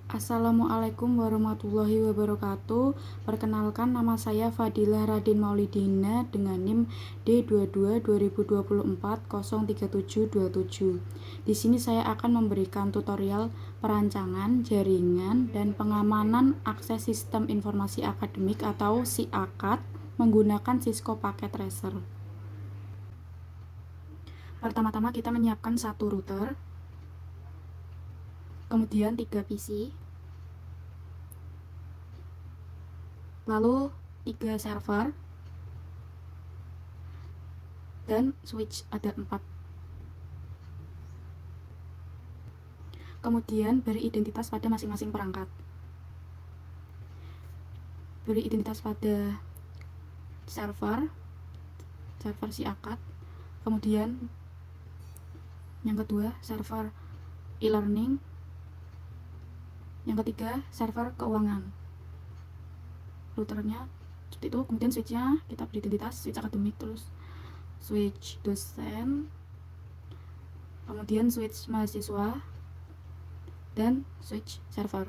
Assalamualaikum warahmatullahi wabarakatuh. Perkenalkan, nama saya Fadilah Radin Maulidina dengan NIM D22 2024 03727. Di sini saya akan memberikan tutorial perancangan, jaringan, dan pengamanan akses sistem informasi akademik atau SIAKAD menggunakan Cisco Packet Tracer. Pertama-tama kita menyiapkan satu router, kemudian 3 PC, lalu 3 server, dan switch ada 4. Kemudian beri identitas pada masing-masing perangkat. Beri identitas pada server SIAKAD. Kemudian yang kedua server e-learning. Yang ketiga server keuangan. Routernya seperti itu. Kemudian switchnya kita beri identitas switch akademik, terus switch dosen, kemudian switch mahasiswa, dan switch server.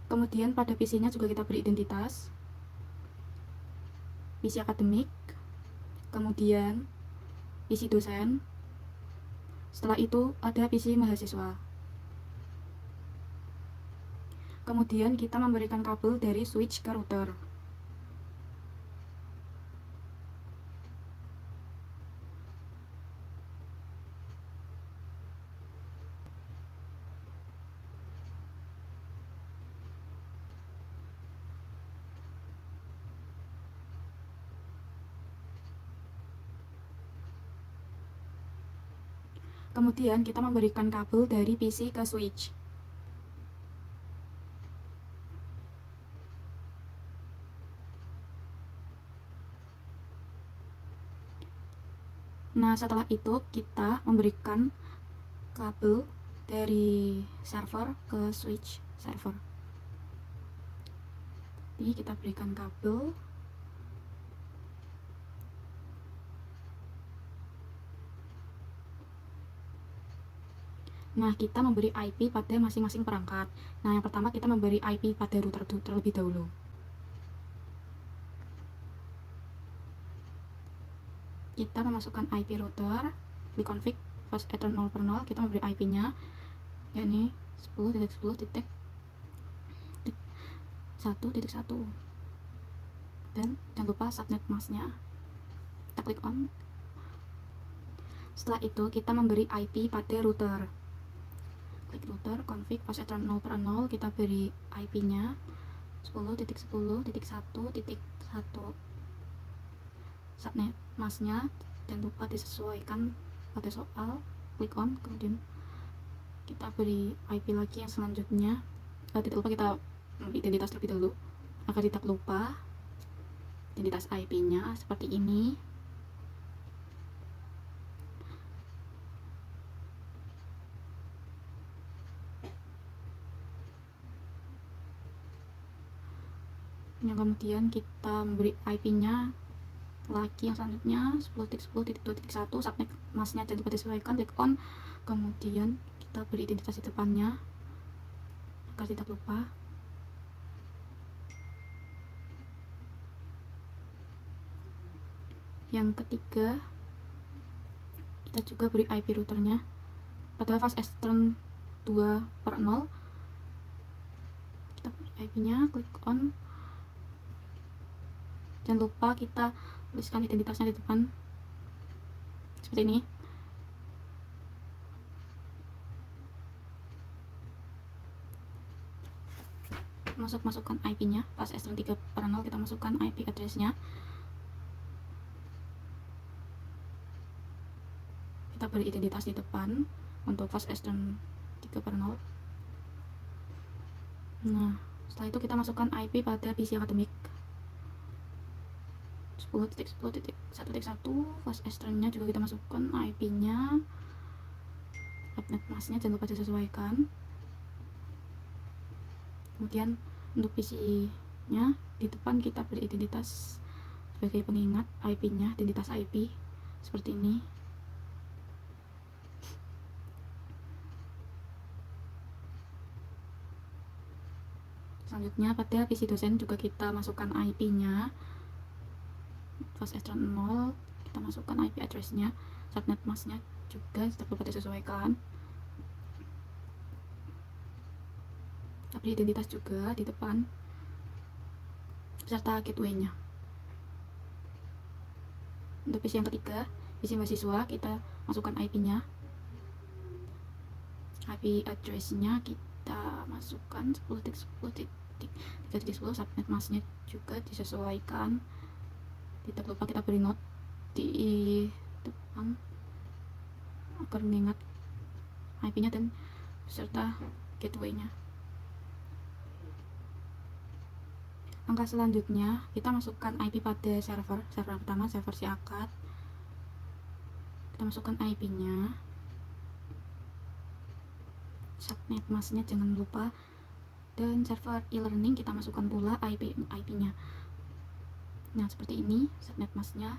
Kemudian pada PC-nya juga kita beri identitas PC akademik, kemudian PC dosen, setelah itu ada PC mahasiswa. Kemudian kita memberikan kabel dari switch ke router. Kemudian kita memberikan kabel dari PC ke switch. Nah, setelah itu kita memberikan kabel dari server ke switch server. Jadi kita berikan kabel. Nah, kita memberi IP pada masing-masing perangkat. Nah, yang pertama kita memberi IP pada router terlebih dahulu. Kita memasukkan IP router di config fast ethernet 0/0. Kita memberi IP-nya, yakni 10.10.1.1, dan jangan lupa subnet masknya. Kita klik on. Setelah itu kita memberi IP pada router. Klik router, config fast ethernet 0/0. Kita beri IP-nya 10.10.1.1. Subnet masknya jangan lupa disesuaikan pada soal. Klik on, kemudian kita beri IP lagi yang selanjutnya. Tidak lupa kita memberi identitas terlebih dahulu agar tidak lupa identitas IP-nya seperti ini. Yang kemudian kita memberi IP-nya lagi yang selanjutnya 10.10.2.1. subnet masknya jangan lupa disesuaikan. Klik on, kemudian kita beri identitas di depannya agar tidak lupa. Yang ketiga kita juga beri IP routernya pada fast ethernet 2/0. Kita beri IP-nya, klik on. Jangan lupa kita tuliskan identitasnya di depan seperti ini. Masukkan IP-nya pas S3 3/0. Kita masukkan IP address-nya. Kita beri identitas di depan untuk fast S3 3/0. Nah, setelah itu kita masukkan IP pada PC akademik 10.10.1.1. fast S3-nya juga kita masukkan IP-nya. Subnet masknya jangan lupa disesuaikan. Kemudian untuk PC-nya di depan kita beri identitas sebagai pengingat IP-nya, identitas IP. seperti ini. Selanjutnya pada PC dosen juga kita masukkan IP-nya fast extract 0, kita masukkan IP address-nya, subnet mask-nya juga tidak lupa disesuaikan. Beri identitas juga di depan serta gateway-nya. Untuk PC yang ketiga, PC mahasiswa, kita masukkan IP-nya, IP address-nya kita masukkan 10.10.3.10, subnet mask-nya juga disesuaikan. Tidak lupa kita beri note di depan agar mengingat IP-nya dan serta gateway-nya. Langkah selanjutnya, kita masukkan IP pada server pertama, server si akad. Kita masukkan IP-nya, subnet mask-nya jangan lupa, dan server e-learning kita masukkan pula IP-nya. Nah, seperti ini, subnet mask-nya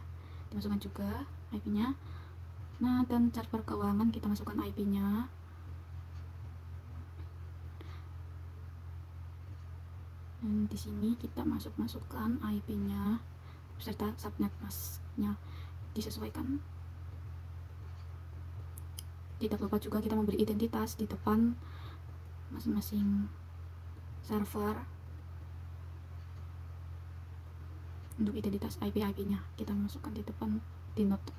dimasukkan juga IP-nya. Nah, dan server keuangan kita masukkan IP-nya. Dan di sini kita masukkan IP-nya serta subnet mask-nya disesuaikan. Tidak lupa juga kita memberi identitas di depan masing-masing server. Untuk identitas IP-nya kita masukkan di depan di note.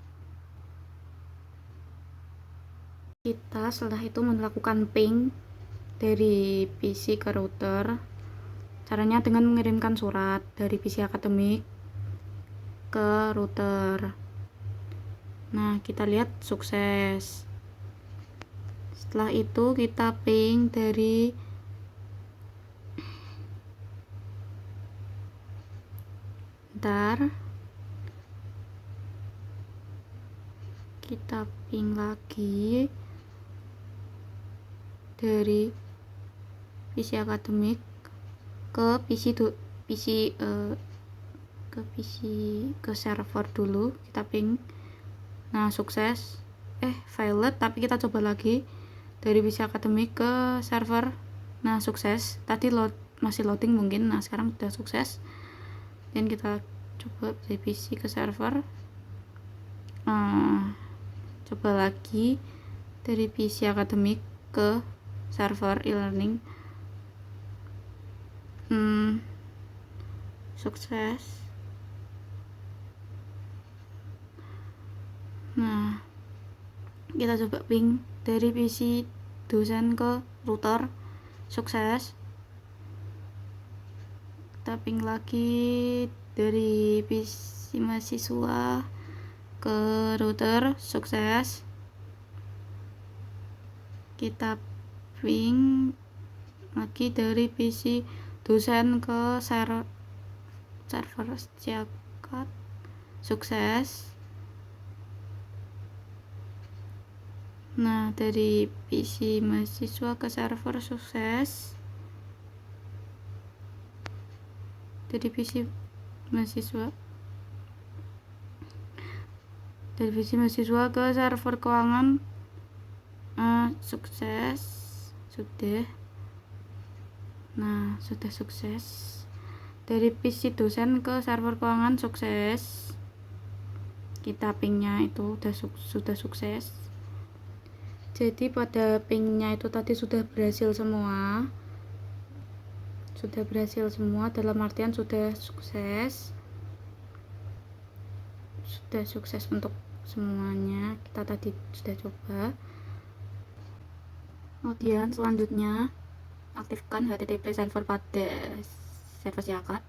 Kita setelah itu melakukan ping dari PC ke router. Caranya dengan mengirimkan surat dari PC akademik ke router. Nah, kita lihat sukses. Setelah itu kita ping dari kita ping lagi dari PC akademik ke ke server dulu, kita ping. Nah, sukses. Violet, tapi kita coba lagi dari PC akademik ke server. Nah, sukses. Tadi masih loading mungkin. Nah, sekarang sudah sukses. Dan kita coba dari PC ke server. Coba lagi dari PC akademik ke server e-learning. Sukses. Nah, kita coba ping dari PC dosen ke router. Sukses. Kita ping lagi dari PC mahasiswa ke router. Sukses. Kita ping lagi dari PC dosen ke server jakat. Sukses. Nah, dari PC mahasiswa ke server sukses. Dari PC mahasiswa ke server keuangan sukses. Sudah. Nah, sudah sukses. Dari PC dosen ke server keuangan sukses. Kita pingnya itu sudah sukses. Jadi pada pingnya itu tadi sudah berhasil semua. Dalam artian sudah sukses. Sudah sukses untuk semuanya. Kita tadi sudah coba. Kemudian selanjutnya aktifkan HTTP server pada server siakat.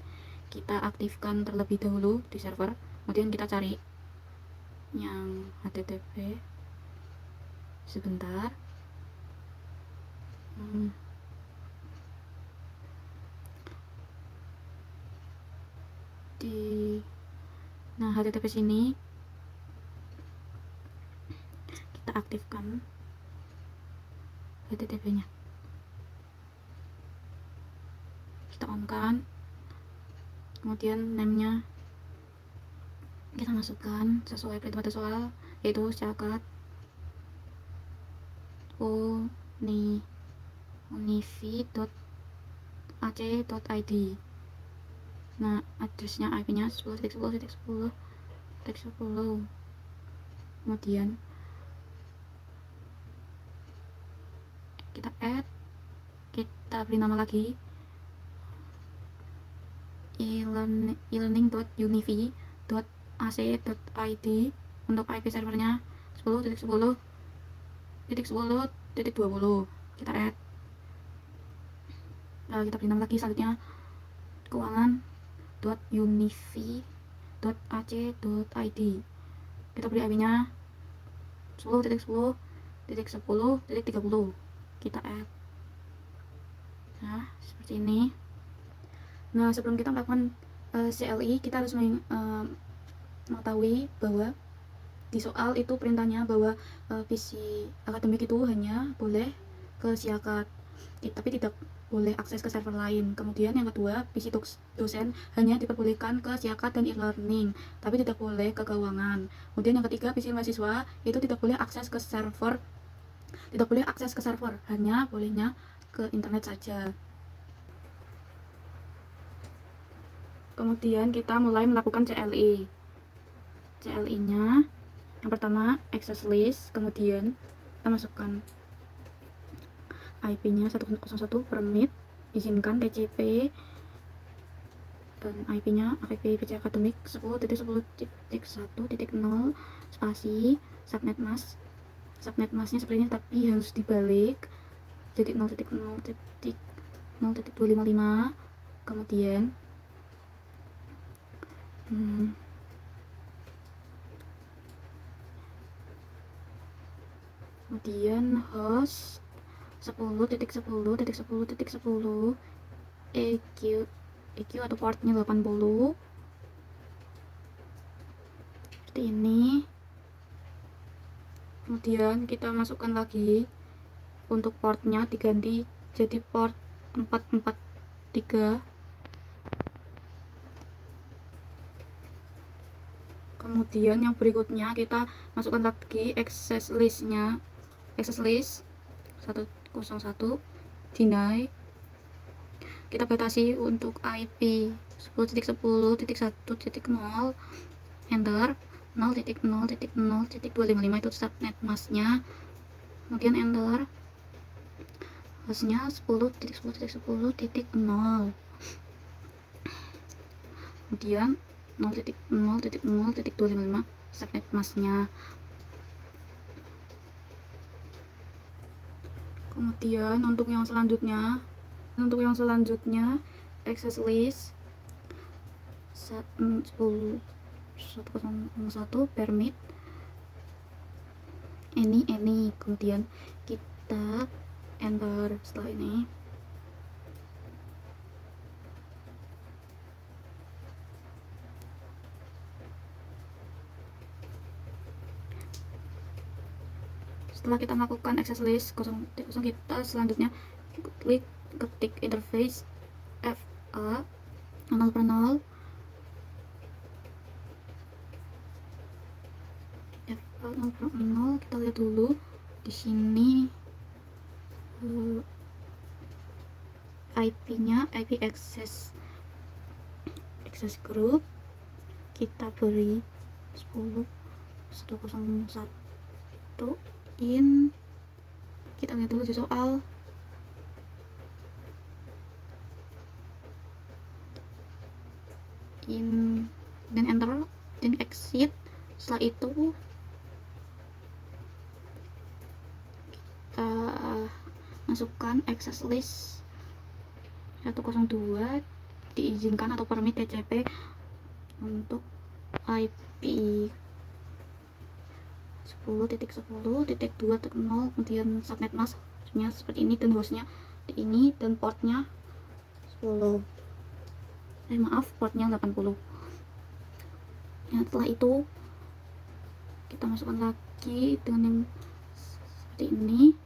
Kita aktifkan terlebih dahulu di server. Kemudian kita cari yang HTTP. Sebentar. Nah, HTTP sini kita aktifkan HTTP-nya. Kita on kan. Kemudian name-nya kita masukkan sesuai perintah pada soal, yaitu syakat unifi.ac.id. Nah, addressnya IP-nya 10.10.10.10. Kemudian kita add, kita beri nama lagi e-learning.unifi.ac.id. untuk IP servernya 10.10.10.20. kita add. Lalu kita beri nama lagi selanjutnya keuangan.unifi.ac.id. kita beri IP-nya 10.10.10.30. kita add. Nah, seperti ini. Nah, sebelum kita melakukan CLI, kita harus mengetahui bahwa di soal itu perintahnya bahwa PC akademik itu hanya boleh ke Siakat, tapi tidak boleh akses ke server lain. Kemudian yang kedua, PC dosen hanya diperbolehkan ke Siakat dan e-learning, tapi tidak boleh ke keuangan. Kemudian yang ketiga, PC mahasiswa itu tidak boleh akses ke server, hanya bolehnya ke internet saja. Kemudian kita mulai melakukan CLI. CLI-nya yang pertama access list, kemudian kita masukkan IP-nya 101 permit, izinkan TCP, dan IP-nya IP PC akademik 10.10.1.0 spasi subnet mask. Subnet masknya seperti ini, tapi harus dibalik jadi 0.0.0.255. kemudian host 10.10.10.10 EQ atau portnya 80 seperti ini. Kemudian kita masukkan lagi untuk portnya, diganti jadi port 443. Kemudian yang berikutnya kita masukkan lagi access list 101 deny. Kita batasi untuk IP 10.10.1.0 enter 0.0.0.255 itu subnet masknya. Kemudian enter hostnya 10.10.10.0. kemudian 0.0.0.255 subnet masknya. Kemudian untuk yang selanjutnya access list 101 permit any. Kemudian kita enter. Setelah ini setelah kita melakukan access list 0, kita selanjutnya klik ketik interface FA 0/0 FA 0/0. kita lihat dulu di sini IP-nya IP access group, kita beri 10.101 in. Kita lihat dulu di soal. In dan enter dan exit. Setelah itu kita masukkan access list 102 diizinkan atau permit TCP untuk IP 10.10.2.0. kemudian subnet masknya seperti ini dan hostnya di ini dan portnya 10. Portnya 80. Setelah itu kita masukkan lagi dengan yang seperti ini.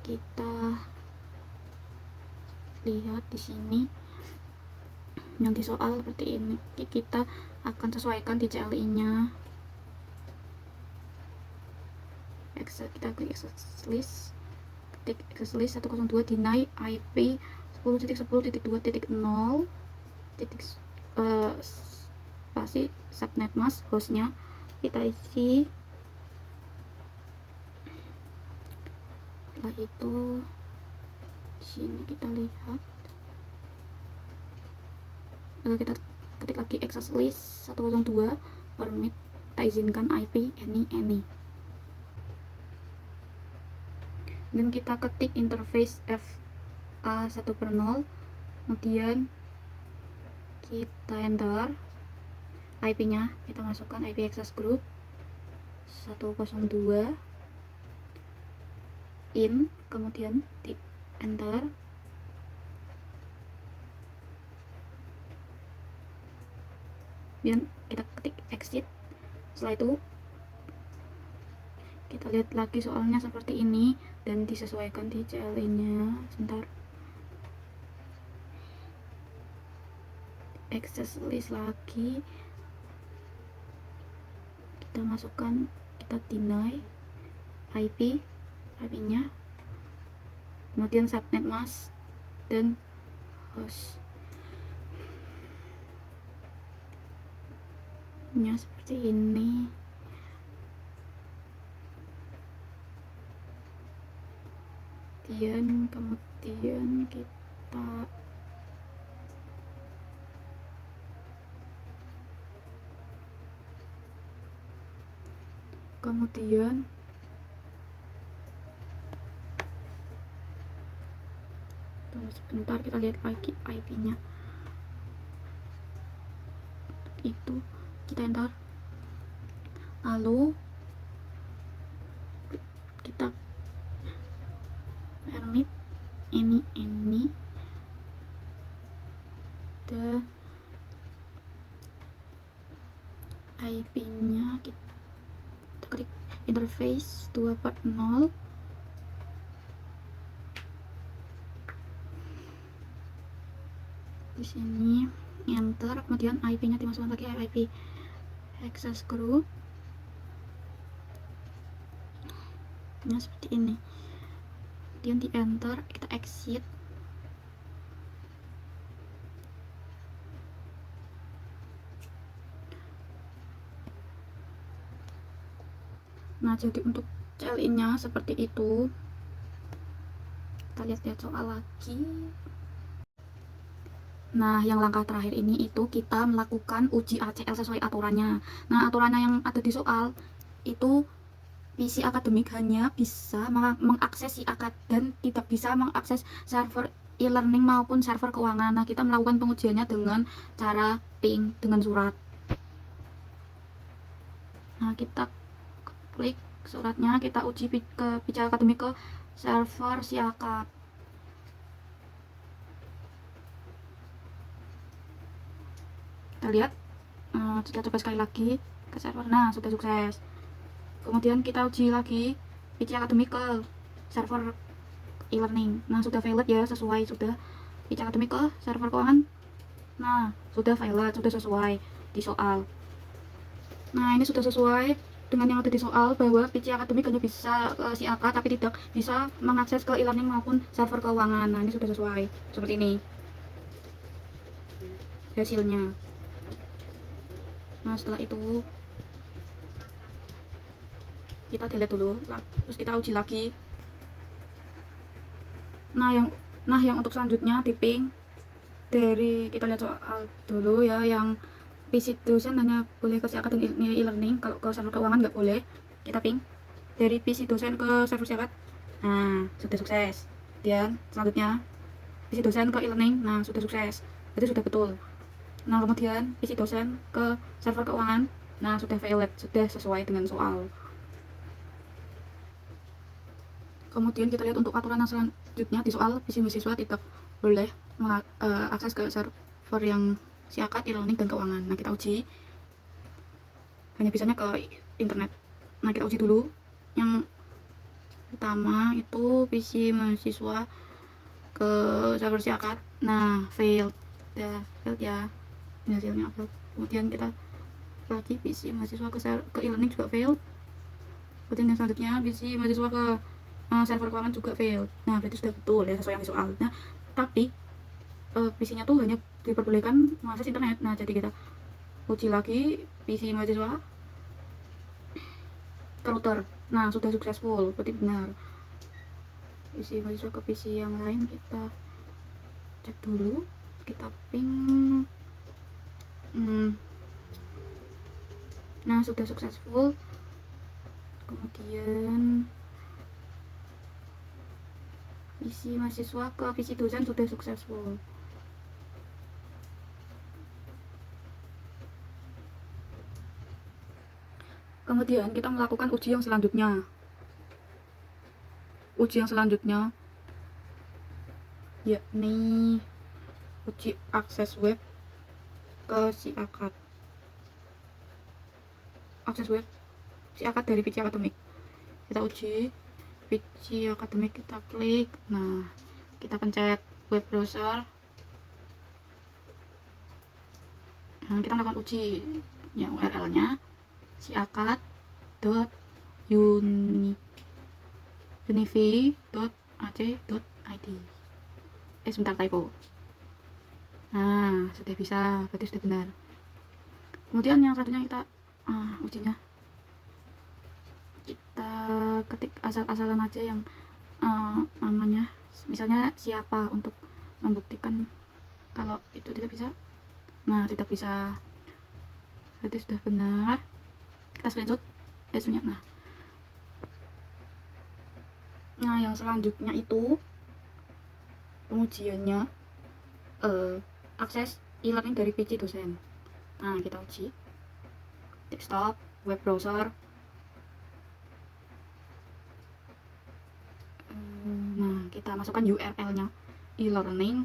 Kita lihat di sini yang di soal seperti ini. Kita akan sesuaikan di CLI nya. Kita klik access list, ketik access list 102 deny IP 10.10.2.0 spasi subnet mask hostnya kita isi. Setelah itu di sini kita lihat, lalu kita ketik lagi access list 102 permit, kita izinkan IP any, dan kita ketik interface FA1/0, kemudian kita enter IP nya, kita masukkan IP access group 102 in, kemudian di enter. Dan kita ketik exit. Setelah itu kita lihat lagi soalnya seperti ini dan disesuaikan di CLI nya. Sebentar, access list lagi, kita masukkan, kita deny IP nya, kemudian subnet mask dan host nya seperti ini. Kemudian tunggu sebentar, kita lihat lagi IP nya itu, kita enter, lalu kita permit any the IP nya, kita klik interface 2/0, di sini enter, kemudian IP nya dimasukkan lagi, IP access group nya seperti ini, kemudian di enter, kita exit. Nah, jadi untuk CLI nya seperti itu. Kita lihat soal lagi. Nah, yang langkah terakhir ini itu kita melakukan uji ACL sesuai aturannya. Nah, aturannya yang ada di soal itu, PC akademik hanya bisa mengakses si akad dan tidak bisa mengakses server e-learning maupun server keuangan. Nah, kita melakukan pengujiannya dengan cara ping dengan surat. Nah, kita klik suratnya, kita uji ke PC akademik ke server si akad. Kita lihat, kita coba sekali lagi ke server. Nah, sudah sukses. Kemudian kita uji lagi PC akademik ke server e-learning. Nah, sudah valid ya, sesuai. Sudah PC akademik ke server keuangan. Nah, sudah valid, sudah sesuai di soal. Nah, ini sudah sesuai dengan yang ada di soal, bahwa PC akademik hanya bisa ke si akad tapi tidak bisa mengakses ke e-learning maupun server keuangan. Nah, ini sudah sesuai seperti ini hasilnya. Nah, setelah itu kita delete dulu, terus kita uji lagi. Nah, yang untuk selanjutnya di ping dari, kita lihat soal dulu ya, yang PC dosen hanya boleh ke si akad dan e-learning, kalau ke server keuangan nggak boleh. Kita ping dari PC dosen ke server si akad. Nah, sudah sukses. Dan selanjutnya PC dosen ke e-learning. Nah, sudah sukses, itu sudah betul. Nah, kemudian PC dosen ke server keuangan. Nah, sudah valid, sudah sesuai dengan soal. Kemudian kita lihat untuk aturan yang selanjutnya di soal, PC mahasiswa tidak boleh akses ke server yang si akad, e-learning, dan keuangan. Nah, kita uji, hanya bisanya ke internet. Nah, kita uji dulu. Yang pertama itu PC mahasiswa ke server si akad. Nah, failed ya, ini hasilnya failed. Kemudian kita lagi PC mahasiswa ke e-learning juga failed. Kemudian yang selanjutnya PC mahasiswa ke server keuangan juga failed. Nah, berarti sudah betul ya sesuai yang di soal. Nah, tapi PC-nya tuh hanya diperbolehkan mengakses internet. Nah, jadi kita uji lagi PC mahasiswa ke router. Nah, sudah successful, berarti benar. PC mahasiswa ke PC yang lain kita cek dulu, kita ping. Nah, sudah successful. Kemudian PC mahasiswa ke PC dosen sudah successful. Kemudian kita melakukan uji yang selanjutnya. Uji yang selanjutnya yakni uji akses web ke si akad. Akses web si akad dari PC akademik. Kita uji PC akademik, kita klik. Nah, kita pencet web browser. Nah, kita melakukan uji yang URL-nya siakad.univi.ac.id. Sebentar, typo. Nah, sudah bisa, berarti sudah benar. Kemudian yang satunya kita ujinya kita ketik asal-asalan aja yang namanya, misalnya siapa, untuk membuktikan kalau itu tidak bisa. Nah, tidak bisa, berarti sudah benar. Kita screenshot hasilnya. Nah, yang selanjutnya itu pengujiannya akses e-learning dari PC dosen. Nah, kita uji desktop, web browser. Nah, kita masukkan URL-nya e-learning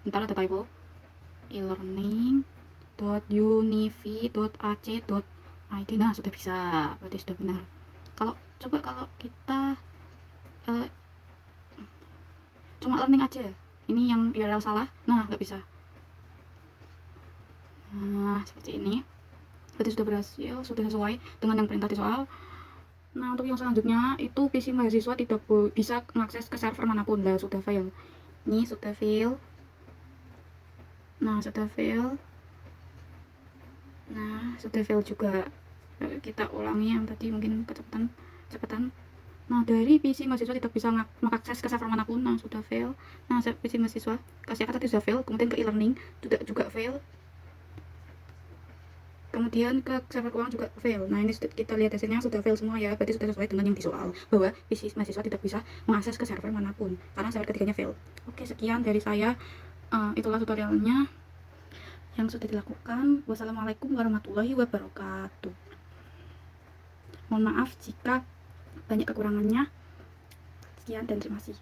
bentar, ada typo, e-learning.univi.ac.id. Nah, sudah bisa, berarti sudah benar. Kalau kita cuma learning aja, ini yang URL salah, nah nggak bisa. Nah, seperti ini, berarti sudah berhasil, sudah sesuai dengan yang perintah di soal. Nah, untuk yang selanjutnya itu PC mahasiswa tidak bisa mengakses ke server manapun. Lah, sudah fail. Ini sudah fail. Nah, sudah fail. Nah, sudah fail juga. Kita ulangi yang tadi, mungkin kecepatan. Nah, dari PC mahasiswa tidak bisa mengakses ke server manapun. Nah, sudah fail. Nah, PC mahasiswa kasih tadi sudah fail. Kemudian ke e-learning juga fail. Kemudian ke server keuangan juga fail. Nah, ini kita lihat hasilnya sudah fail semua ya. Berarti sudah sesuai dengan yang di soal, bahwa PC mahasiswa tidak bisa mengakses ke server manapun karena server ketiganya fail. Oke, sekian dari saya. Itulah tutorialnya yang sudah dilakukan. Wassalamualaikum warahmatullahi wabarakatuh. Mohon maaf jika banyak kekurangannya. Sekian dan terima kasih.